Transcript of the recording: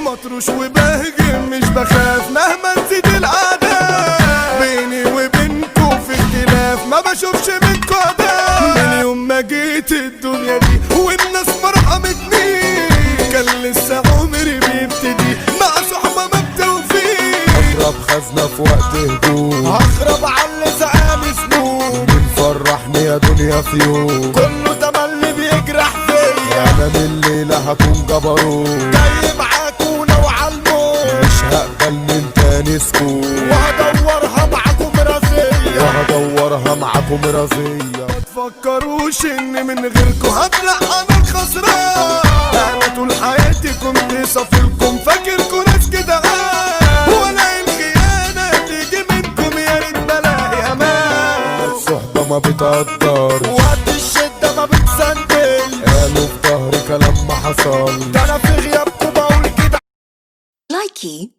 مطروش وبهجم مش بخاف مهما تزيد العادة، بيني وبينكو في اختلاف ما بشوفش منكو عداء. من يوم ما جيت الدنيا دي والناس ما رحمتنيش، كان لسه عمري بيبتدي مع صحبة ما بتوفيش. اضرب خزنة في وقت هجوم، هخرب على زعامي سنون، فرحني يا دنيا في يوم، كله تملي بيجرح فيا. انا من الليلة هكون جبروت، جاي معاكو نوع الموت، مش هقبل من تاني سكوت، وهدورها معاكم راسية، وهدورها معاكم راسية. ما تفكروش ان من غيركم هطلع انا الخسران. انا طول حياتي كنت صافلكم فاكركم ناس كده، ولا الخيانة تيجي منكم يا ريت بلاقي امان. الصحبة ما بتقدر وقت الشدة ما بتسندل، قالوا في ظهري كلام ما حصل. ده انا في غيابكم بقول كده. لايكي